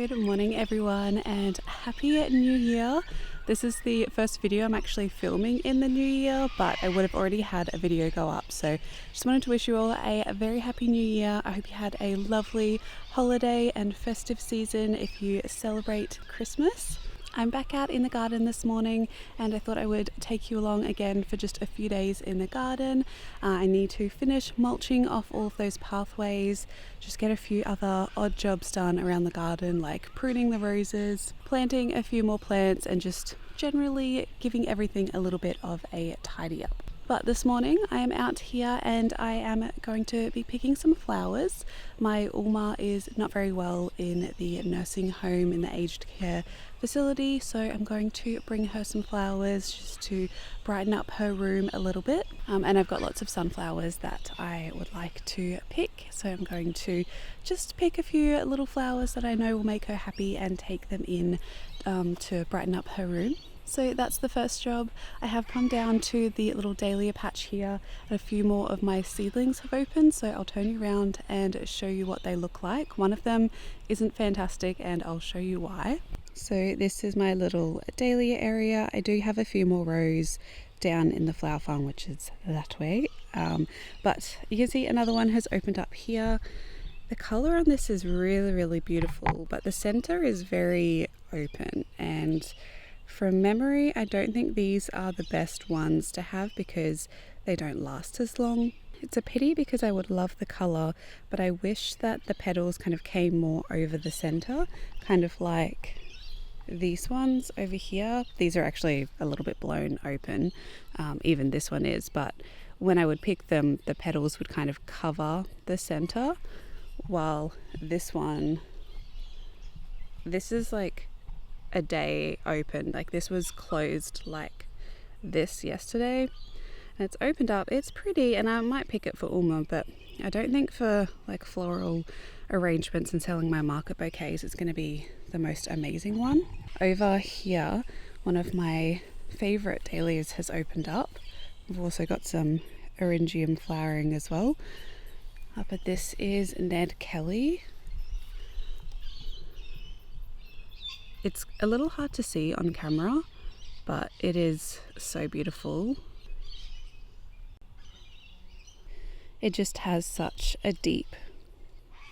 Good morning everyone and happy new year. This is the first video I'm actually filming in the new year, but I would have already had a video go up, so just wanted to wish you all a very happy new year. I hope you had a lovely holiday and festive season if you celebrate Christmas. I'm back out in the garden this morning and I thought I would take you along again for just a few days in the garden. I need to finish mulching off all of those pathways, just get a few other odd jobs done around the garden like pruning the roses, planting a few more plants and just generally giving everything a little bit of a tidy up. But this morning I am out here and I am going to be picking some flowers. My Ulma is not very well in the nursing home in the aged care facility, so I'm going to bring her some flowers just to brighten up her room a little bit. And I've got lots of sunflowers that I would like to pick, so I'm going to just pick a few little flowers that I know will make her happy and take them in to brighten up her room. So that's the first job. I have come down to the little dahlia patch here and a few more of my seedlings have opened, so I'll turn you around and show you what they look like. One of them isn't fantastic and I'll show you why. So this is my little dahlia area. I do have a few more rows down in the flower farm, which is that way, but you can see another one has opened up here. The colour on this is really beautiful, but the centre is very open, and from memory, I don't think these are the best ones to have because they don't last as long. It's a pity because I would love the colour, but I wish that the petals kind of came more over the centre, kind of like these ones over here. These are actually a little bit blown open, even this one is, but when I would pick them, the petals would kind of cover the centre, while this one, this is like a day open. Like this was closed like this yesterday and it's opened up. It's pretty and I might pick it for Ulma, but I don't think for like floral arrangements and selling my market bouquets it's going to be the most amazing one. Over here, one of my favorite dahlias has opened up. We've also got some eryngium flowering as well. But this is Ned Kelly. It's a little hard to see on camera, but it is so beautiful. It just has such a deep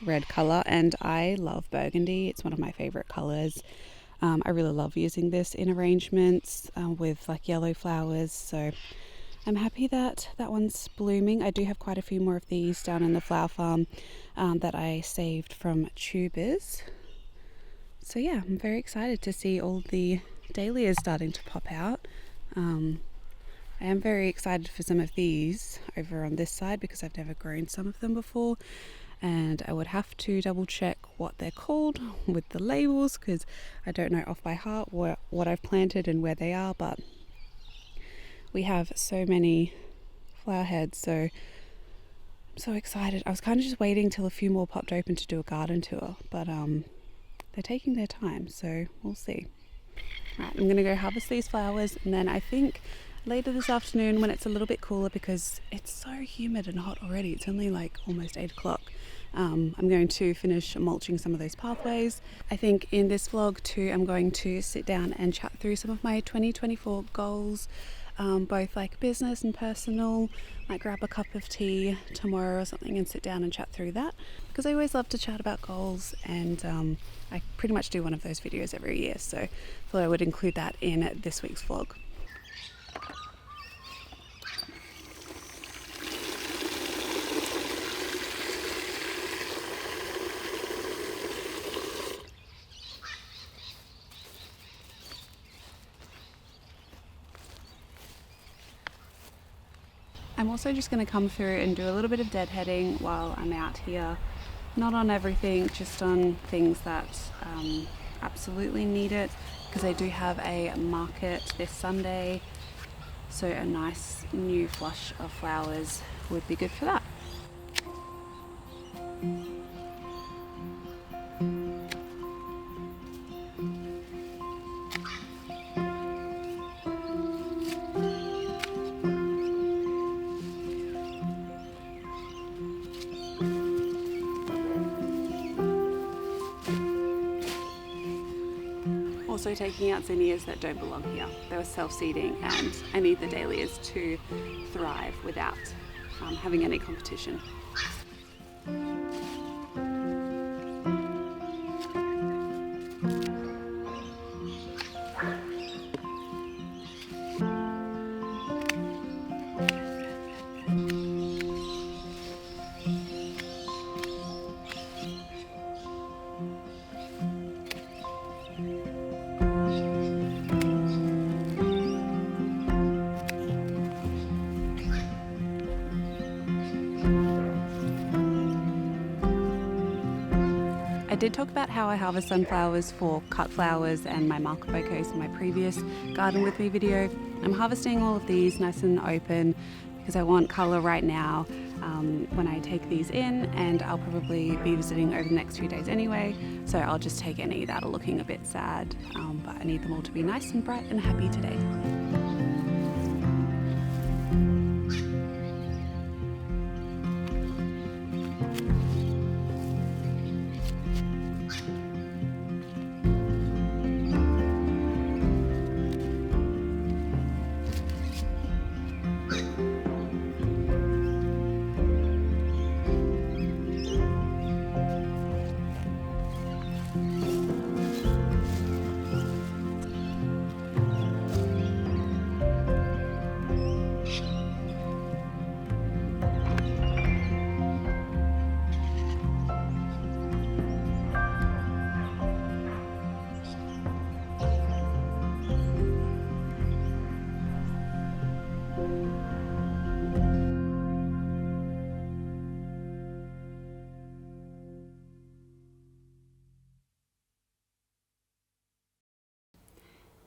red colour and I love burgundy. It's one of my favourite colours. I really love using this in arrangements with like yellow flowers, so I'm happy that that one's blooming. I do have quite a few more of these down in the flower farm that I saved from tubers. So yeah, I'm very excited to see all the dahlias starting to pop out. I am very excited for some of these over on this side because I've never grown some of them before, and I would have to double check what they're called with the labels because I don't know off by heart what I've planted and where they are, but we have so many flower heads, so I'm so excited. I was kind of just waiting till a few more popped open to do a garden tour, but they're taking their time, so we'll see. Right, I'm gonna go harvest these flowers and then I think later this afternoon when it's a little bit cooler, because it's so humid and hot already, it's only like almost 8 o'clock, I'm going to finish mulching some of those pathways. I think in this vlog too I'm going to sit down and chat through some of my 2024 goals, both like business and personal. Might grab a cup of tea tomorrow or something and sit down and chat through that, because I always love to chat about goals, and I pretty much do one of those videos every year, so I thought I would include that in this week's vlog. I'm also just going to come through and do a little bit of deadheading while I'm out here. Not on everything, just on things that absolutely need it, because I do have a market this Sunday, so a nice new flush of flowers would be good for that. also taking out zinnias that don't belong here. They were self-seeding, and I need the dahlias to thrive without having any competition. I did talk about how I harvest sunflowers for cut flowers and my market bouquets in my previous garden with me video. I'm harvesting all of these nice and open because I want colour right now when I take these in, and I'll probably be visiting over the next few days anyway, so I'll just take any that are looking a bit sad, but I need them all to be nice and bright and happy today.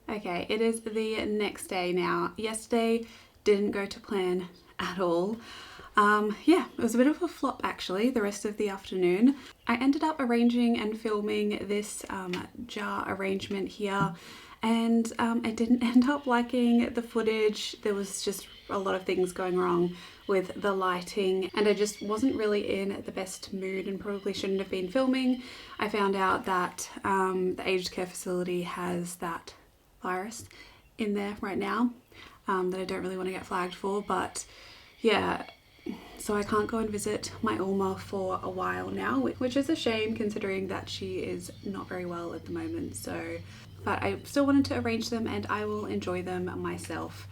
Okay, it is the next day now. Yesterday didn't go to plan at all. Yeah, it was a bit of a flop actually, the rest of the afternoon. I ended up arranging and filming this jar arrangement here, and I didn't end up liking the footage. There was just a lot of things going wrong with the lighting, and I just wasn't really in the best mood and probably shouldn't have been filming. I found out that the aged care facility has that virus in there right now that I don't really want to get flagged for, but yeah, so I can't go and visit my Alma for a while now, which is a shame considering that she is not very well at the moment. So, but I still wanted to arrange them and I will enjoy them myself.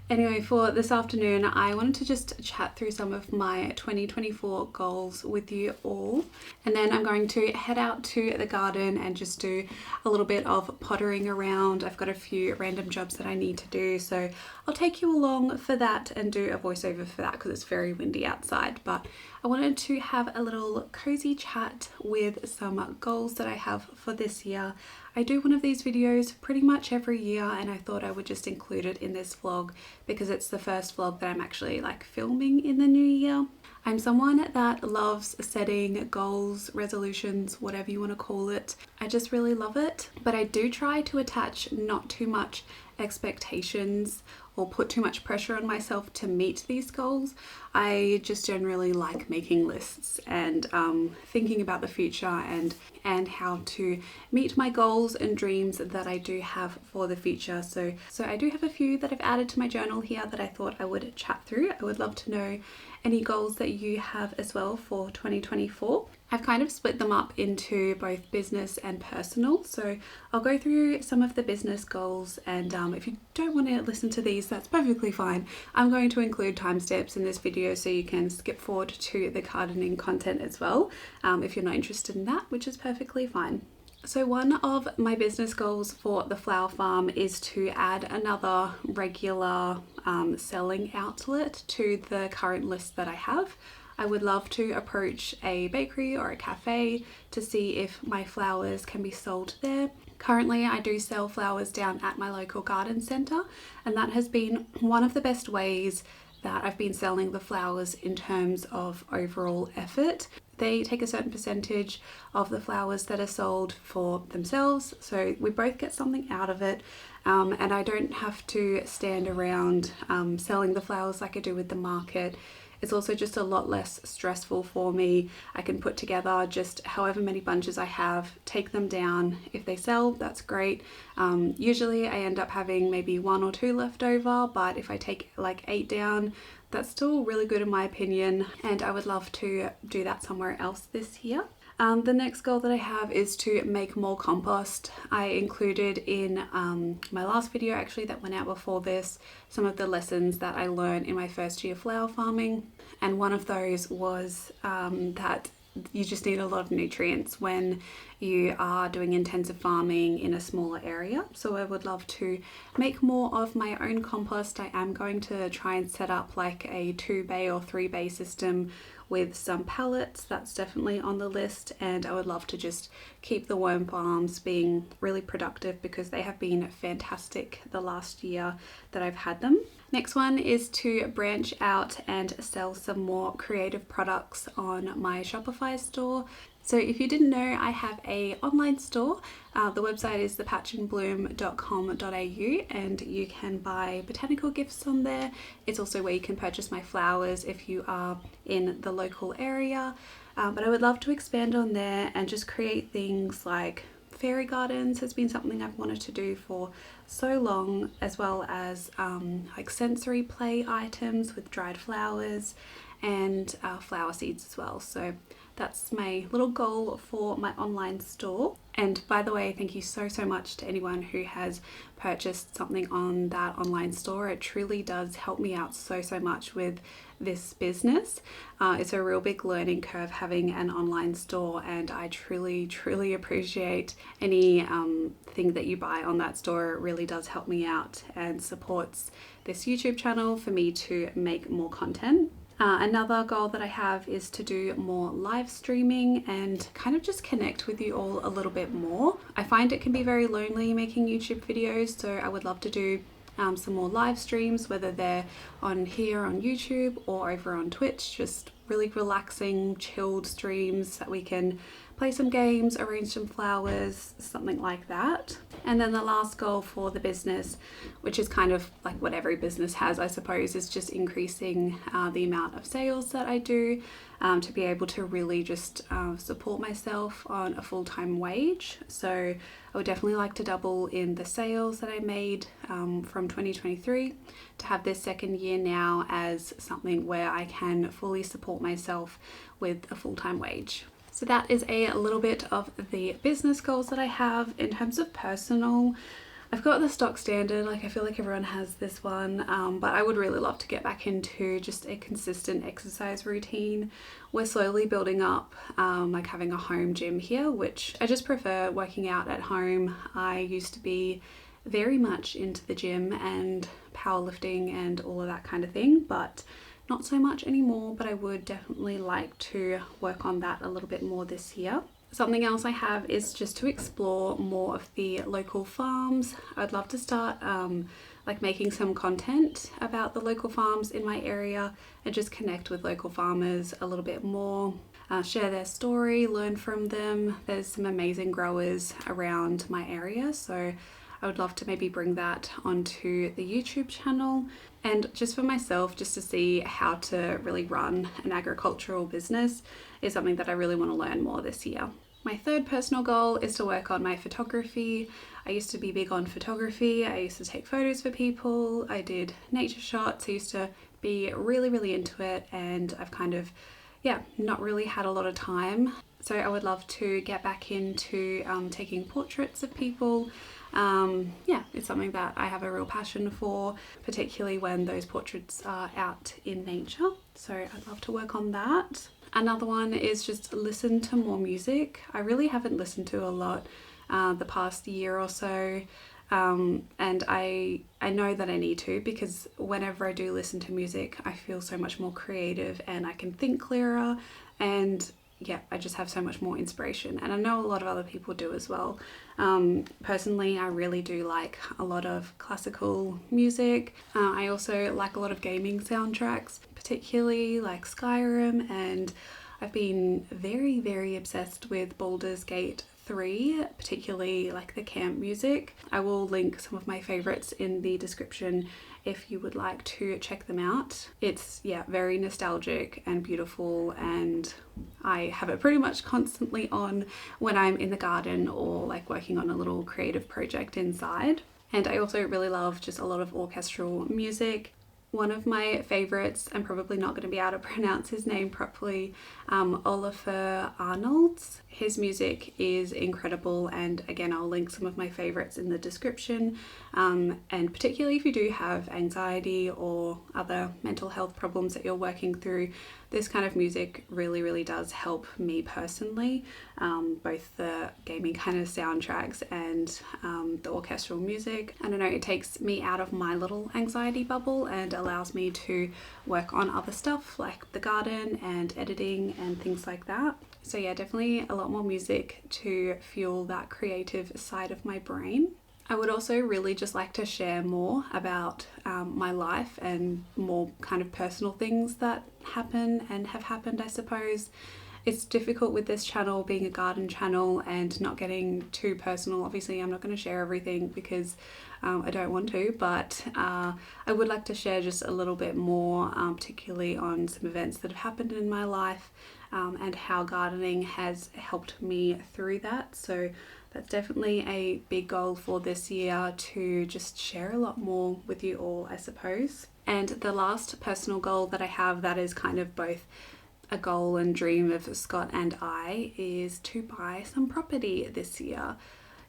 Anyway, for this afternoon, I wanted to just chat through some of my 2024 goals with you all. And then I'm going to head out to the garden and just do a little bit of pottering around. I've got a few random jobs that I need to do, so I'll take you along for that and do a voiceover for that because it's very windy outside. But I wanted to have a little cozy chat with some goals that I have for this year. I do one of these videos pretty much every year, and I thought I would just include it in this vlog because it's the first vlog that I'm actually like filming in the new year. I'm someone that loves setting goals, resolutions, whatever you want to call it. I just really love it, but I do try to attach not too much expectations or put too much pressure on myself to meet these goals. I just generally like making lists and thinking about the future and how to meet my goals and dreams that I do have for the future. So I do have a few that I've added to my journal here that I thought I would chat through. I would love to know any goals that you have as well for 2024. I've kind of split them up into both business and personal, so I'll go through some of the business goals, and if you don't want to listen to these, that's perfectly fine. I'm going to include timestamps in this video so you can skip forward to the gardening content as well if you're not interested in that, which is perfectly fine. So one of my business goals for the flower farm is to add another regular selling outlet to the current list that I have. I would love to approach a bakery or a cafe to see if my flowers can be sold there. Currently, I do sell flowers down at my local garden centre, and that has been one of the best ways that I've been selling the flowers in terms of overall effort. They take a certain percentage of the flowers that are sold for themselves, so we both get something out of it, and I don't have to stand around selling the flowers like I do with the market. It's also just a lot less stressful for me. I can put together just however many bunches I have, take them down. If they sell, that's great. Usually I end up having maybe 1 or 2 left over, but if I take like 8 down, that's still really good in my opinion, and I would love to do that somewhere else this year. The next goal that I have is to make more compost. I included in my last video actually that went out before this some of the lessons that I learned in my first year flower farming, and one of those was that you just need a lot of nutrients when you are doing intensive farming in a smaller area. So I would love to make more of my own compost. I am going to try and set up like a 2-bay or 3-bay system with some pallets. That's definitely on the list, and I would love to just keep the worm farms being really productive because they have been fantastic the last year that I've had them. Next one is to branch out and sell some more creative products on my Shopify store. So if you didn't know, I have a online store. The website is thepatchandbloom.com.au, and you can buy botanical gifts on there. It's also where you can purchase my flowers if you are in the local area. But I would love to expand on there and just create things like fairy gardens has been something I've wanted to do for so long, as well as like sensory play items with dried flowers and flower seeds as well. So that's my little goal for my online store. And by the way, thank you so much to anyone who has purchased something on that online store. It truly does help me out so much with this business. It's a real big learning curve having an online store, and I truly appreciate any thing that you buy on that store. It really does help me out and supports this YouTube channel for me to make more content. Another goal that I have is to do more live streaming and kind of just connect with you all a little bit more. I find it can be very lonely making YouTube videos, so I would love to do some more live streams, whether they're on here on YouTube or over on Twitch, just really relaxing, chilled streams that we can play some games, arrange some flowers, something like that. And then the last goal for the business, which is kind of like what every business has, I suppose, is just increasing the amount of sales that I do to be able to really just support myself on a full-time wage. So I would definitely like to double in the sales that I made from 2023 to have this second year now as something where I can fully support myself with a full-time wage. So that is a little bit of the business goals that I have. In terms of personal, I've got the stock standard, like I feel like everyone has this one, but I would really love to get back into just a consistent exercise routine. We're slowly building up like having a home gym here, which I just prefer working out at home. I used to be very much into the gym and powerlifting and all of that kind of thing, but not so much anymore. But I would definitely like to work on that a little bit more this year. Something else I have is just to explore more of the local farms. I'd love to start like making some content about the local farms in my area and just connect with local farmers a little bit more, share their story, learn from them. There's some amazing growers around my area, so I would love to maybe bring that onto the YouTube channel. And just for myself, just to see how to really run an agricultural business is something that I really want to learn more this year. My third personal goal is to work on my photography. I used to be big on photography. I used to take photos for people. I did nature shots. I used to be really into it, and I've kind of, not really had a lot of time. So I would love to get back into taking portraits of people. It's something that I have a real passion for, particularly when those portraits are out in nature. So I'd love to work on that. Another one is just listen to more music. I really haven't listened to a lot the past year or so. And I know that I need to, because whenever I do listen to music, I feel so much more creative and I can think clearer, and I just have so much more inspiration, and I know a lot of other people do as well. Personally, I really do like a lot of classical music. I also like a lot of gaming soundtracks, particularly like Skyrim, and I've been very obsessed with Baldur's Gate 3, particularly like the camp music. I will link some of my favorites in the description if you would like to check them out. It's very nostalgic and beautiful, and I have it pretty much constantly on when I'm in the garden or like working on a little creative project inside. And I also really love just a lot of orchestral music. One of my favorites, I'm probably not going to be able to pronounce his name properly, Oliver Arnolds. His music is incredible, and again, I'll link some of my favorites in the description. And particularly if you do have anxiety or other mental health problems that you're working through, this kind of music really does help me personally. Both the gaming kind of soundtracks and the orchestral music. I don't know, it takes me out of my little anxiety bubble and allows me to work on other stuff like the garden and editing and things like that. So yeah, definitely a lot more music to fuel that creative side of my brain. I would also really just like to share more about my life and more kind of personal things that happen and have happened, I suppose. It's difficult with this channel being a garden channel and not getting too personal. Obviously, I'm not going to share everything because I don't want to, but I would like to share just a little bit more, particularly on some events that have happened in my life and how gardening has helped me through that. So that's definitely a big goal for this year, to just share a lot more with you all, I suppose. And the last personal goal that I have that is kind of both a goal and dream of Scott and I is to buy some property this year.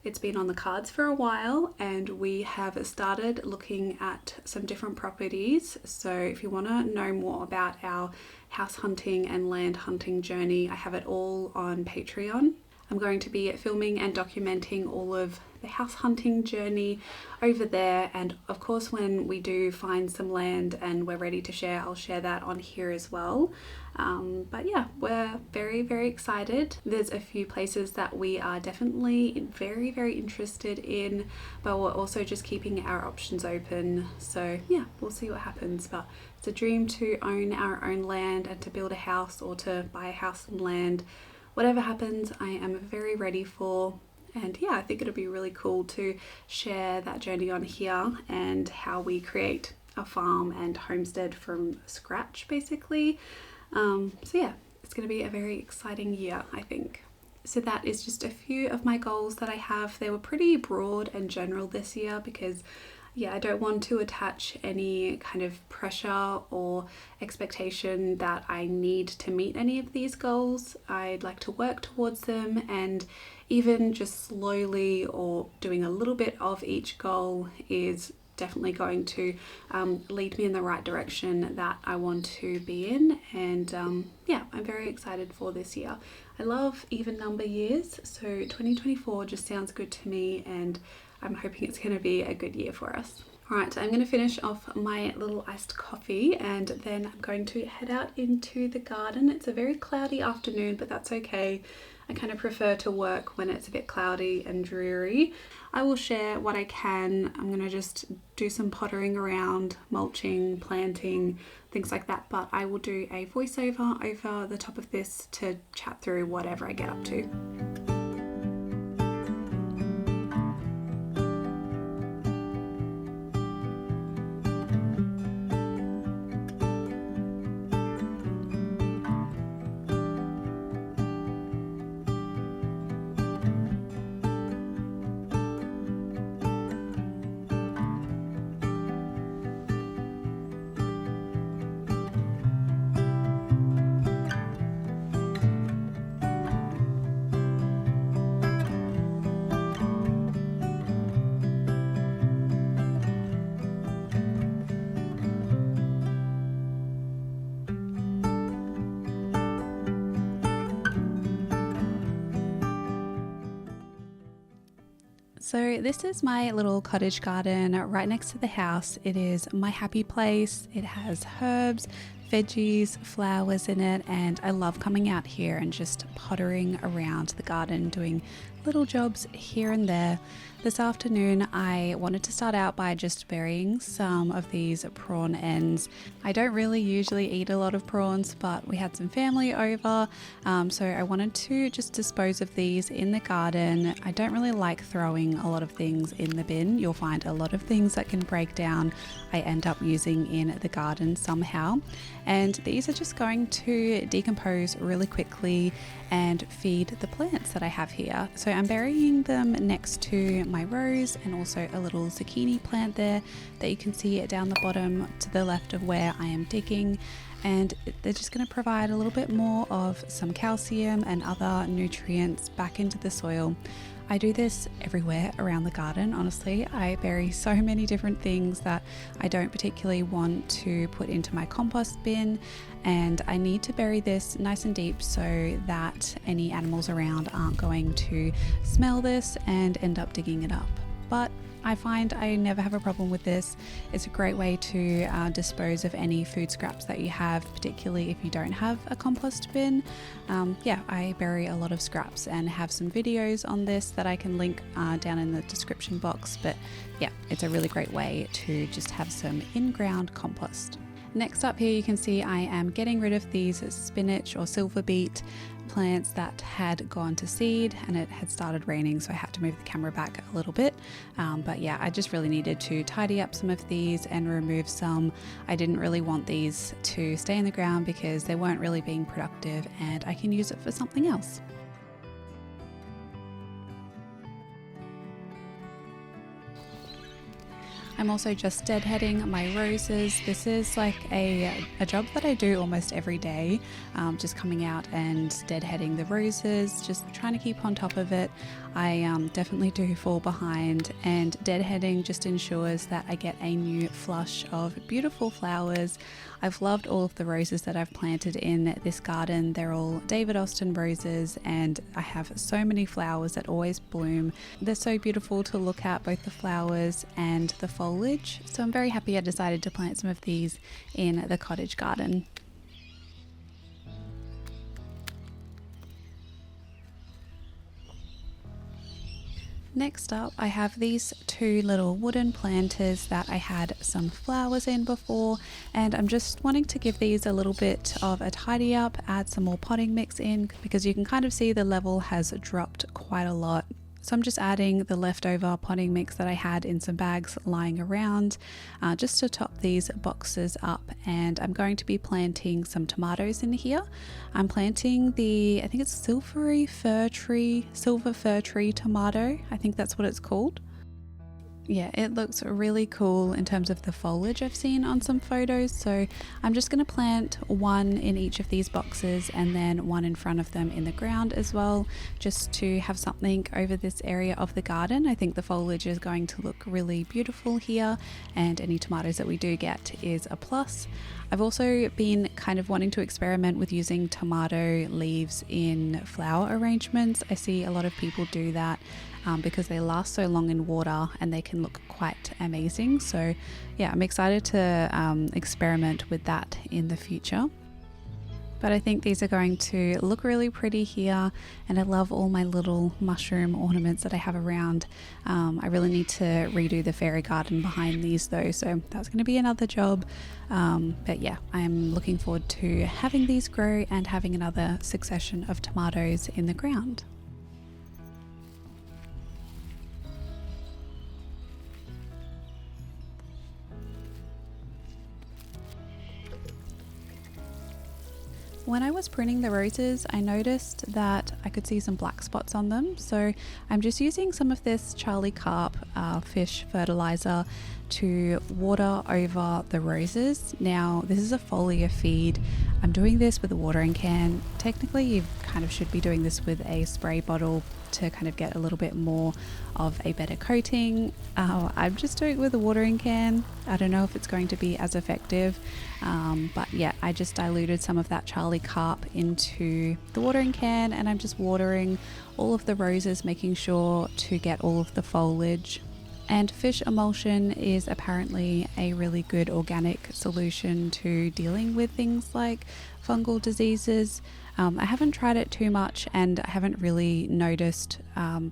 It's been on the cards for a while and we have started looking at some different properties. So if you want to know more about our house hunting and land hunting journey, I have it all on Patreon. I'm going to be filming and documenting all of the house hunting journey over there, and of course when we do find some land and we're ready to share, I'll share that on here as well. But yeah, we're very excited. There's a few places that we are definitely very interested in, but we're also just keeping our options open. So yeah, we'll see what happens, but it's a dream to own our own land and to build a house or to buy a house and land. Whatever happens, I am very ready for. And yeah, I think it'll be really cool to share that journey on here and how we create a farm and homestead from scratch, basically. So yeah, it's going to be a very exciting year, I think. So that is just a few of my goals that I have. They were pretty broad and general this year because I don't want to attach any kind of pressure or expectation that I need to meet any of these goals. I'd like to work towards them, and even just slowly or doing a little bit of each goal is definitely going to lead me in the right direction that I want to be in. And I'm very excited for this year. I love even number years, so 2024 just sounds good to me, and I'm hoping it's going to be a good year for us. Alright, so I'm going to finish off my little iced coffee and then I'm going to head out into the garden. It's a very cloudy afternoon, but that's okay. I kind of prefer to work when it's a bit cloudy and dreary. I will share what I can. I'm going to just do some pottering around, mulching, planting, things like that, but I will do a voiceover over the top of this to chat through whatever I get up to. So this is my little cottage garden right next to the house. It is my happy place. It has herbs, veggies, flowers in it, and I love coming out here and just pottering around the garden, doing little jobs here and there. This afternoon I wanted to start out by just burying some of these prawn ends. I don't really usually eat a lot of prawns, but we had some family over, so I wanted to just dispose of these in the garden. I don't really like throwing a lot of things in the bin. You'll find a lot of things that can break down I end up using in the garden somehow, and these are just going to decompose really quickly and feed the plants that I have here. So I'm burying them next to my rose and also a little zucchini plant there that you can see down the bottom to the left of where I am digging, and they're just going to provide a little bit more of some calcium and other nutrients back into the soil. I do this everywhere around the garden, honestly. I bury so many different things that I don't particularly want to put into my compost bin, and I need to bury this nice and deep so that any animals around aren't going to smell this and end up digging it up. But I find I never have a problem with this. It's a great way to dispose of any food scraps that you have, particularly if you don't have a compost bin. Yeah, I bury a lot of scraps and have some videos on this that I can link down in the description box. But yeah, it's a really great way to just have some in-ground compost. Next up here you can see I am getting rid of these spinach or silver beet plants that had gone to seed, and it had started raining, so I had to move the camera back a little bit, but yeah, I just really needed to tidy up some of these and remove some. I didn't really want these to stay in the ground because they weren't really being productive, and I can use it for something else. I'm also just deadheading my roses. This is like a job that I do almost every day, just coming out and deadheading the roses, just trying to keep on top of it. I definitely do fall behind, and deadheading just ensures that I get a new flush of beautiful flowers. I've loved all of the roses that I've planted in this garden. They're all David Austin roses, and I have so many flowers that always bloom. They're so beautiful to look at, both the flowers and the foliage. So I'm very happy I decided to plant some of these in the cottage garden. Next up, I have these two little wooden planters that I had some flowers in before, and I'm just wanting to give these a little bit of a tidy up, add some more potting mix in, because you can kind of see the level has dropped quite a lot. So I'm just adding the leftover potting mix that I had in some bags lying around, just to top these boxes up, and I'm going to be planting some tomatoes in here. I'm planting I think it's silver fir tree tomato. I think that's what it's called. Yeah, it looks really cool in terms of the foliage I've seen on some photos. So I'm just going to plant one in each of these boxes and then one in front of them in the ground as well, just to have something over this area of the garden. I think the foliage is going to look really beautiful here, and any tomatoes that we do get is a plus. I've also been kind of wanting to experiment with using tomato leaves in flower arrangements. I see a lot of people do that because they last so long in water and they can look quite amazing. So yeah, I'm excited to experiment with that in the future. But I think these are going to look really pretty here, and I love all my little mushroom ornaments that I have around. I really need to redo the fairy garden behind these though, so that's going to be another job. But yeah, I'm looking forward to having these grow and having another succession of tomatoes in the ground. When I was pruning the roses, I noticed that I could see some black spots on them. So I'm just using some of this Charlie Carp fish fertilizer to water over the roses. Now, this is a foliar feed. I'm doing this with a watering can. Technically, you kind of should be doing this with a spray bottle to kind of get a little bit more of a better coating. I'm just doing it with a watering can. I don't know if it's going to be as effective, but yeah, I just diluted some of that Charlie Carp into the watering can, and I'm just watering all of the roses, making sure to get all of the foliage. And fish emulsion is apparently a really good organic solution to dealing with things like fungal diseases. I haven't tried it too much, and I haven't really noticed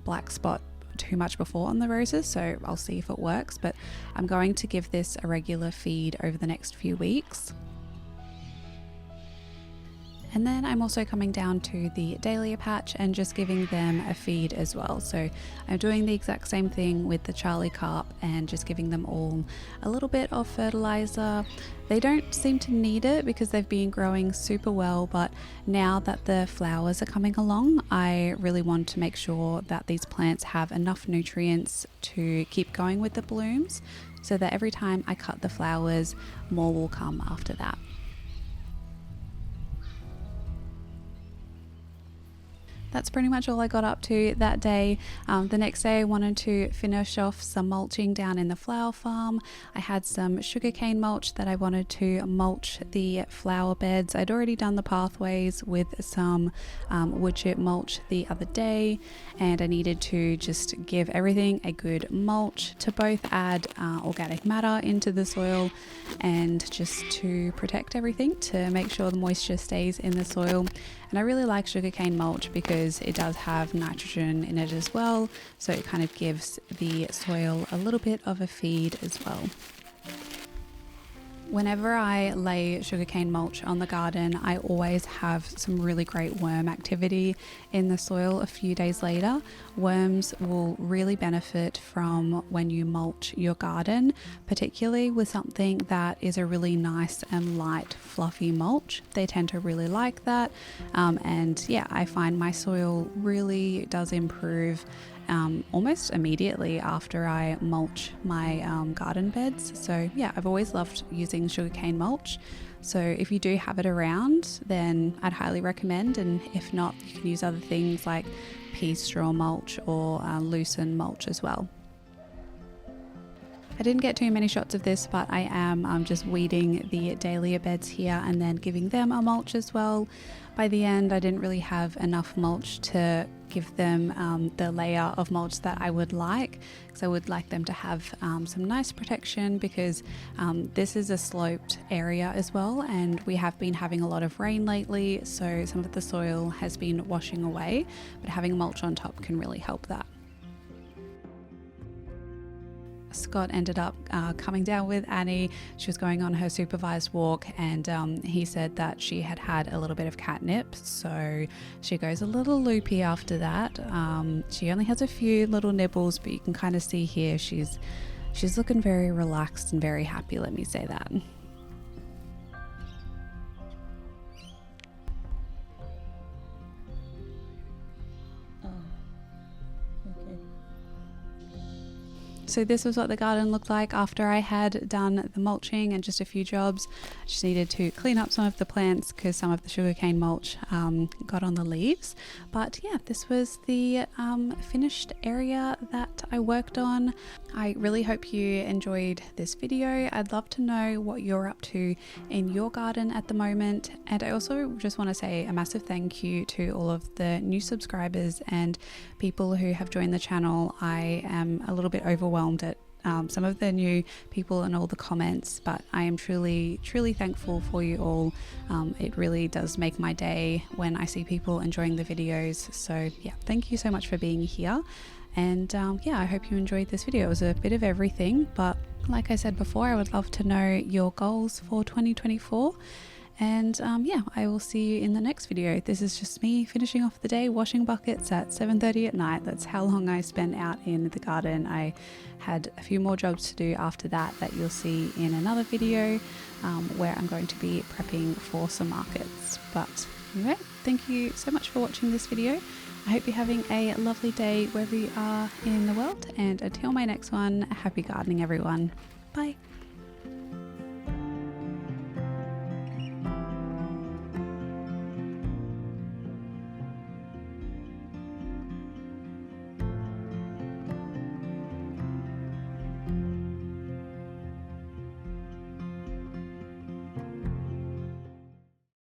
black spot too much before on the roses, so I'll see if it works, but I'm going to give this a regular feed over the next few weeks. And then I'm also coming down to the dahlia patch and just giving them a feed as well. So I'm doing the exact same thing with the Charlie Carp and just giving them all a little bit of fertilizer. They don't seem to need it because they've been growing super well, but now that the flowers are coming along, I really want to make sure that these plants have enough nutrients to keep going with the blooms, so that every time I cut the flowers, more will come after that. That's pretty much all I got up to that day. The next day I wanted to finish off some mulching down in the flower farm. I had some sugarcane mulch that I wanted to mulch the flower beds. I'd already done the pathways with some wood chip mulch the other day, and I needed to just give everything a good mulch to both add organic matter into the soil and just to protect everything to make sure the moisture stays in the soil. And I really like sugarcane mulch because it does have nitrogen in it as well, so it kind of gives the soil a little bit of a feed as well. Whenever I lay sugarcane mulch on the garden, I always have some really great worm activity in the soil a few days later. Worms will really benefit from when you mulch your garden, particularly with something that is a really nice and light, fluffy mulch. They tend to really like that. And yeah, I find my soil really does improve almost immediately after I mulch my garden beds. So yeah, I've always loved using sugarcane mulch. So if you do have it around, then I'd highly recommend, and if not, you can use other things like pea straw mulch or lucerne mulch as well. I didn't get too many shots of this, but I am just weeding the dahlia beds here and then giving them a mulch as well. By the end, I didn't really have enough mulch to give them the layer of mulch that I would like, because I would like them to have some nice protection, because this is a sloped area as well, and we have been having a lot of rain lately, so some of the soil has been washing away, but having mulch on top can really help that. Scott ended up coming down with Annie. She was going on her supervised walk, and he said that she had had a little bit of catnip, so she goes a little loopy after that. She only has a few little nibbles, but you can kind of see here she's looking very relaxed and very happy, let me say that. So this was what the garden looked like after I had done the mulching and just a few jobs. I just needed to clean up some of the plants because some of the sugarcane mulch got on the leaves. But yeah, this was the finished area that I worked on. I really hope you enjoyed this video. I'd love to know what you're up to in your garden at the moment. And I also just want to say a massive thank you to all of the new subscribers and people who have joined the channel. I am a little bit overwhelmed at some of the new people and all the comments, but I am truly thankful for you all. It really does make my day when I see people enjoying the videos. So yeah, thank you so much for being here. And yeah, I hope you enjoyed this video. It was a bit of everything, but like I said before, I would love to know your goals for 2024. And yeah, I will see you in the next video. This is just me finishing off the day washing buckets at 7:30 at night. That's how long I spent out in the garden. I had a few more jobs to do after that you'll see in another video where I'm going to be prepping for some markets. But anyway, thank you so much for watching this video. I hope you're having a lovely day wherever you are in the world, and until my next one, happy gardening everyone. Bye.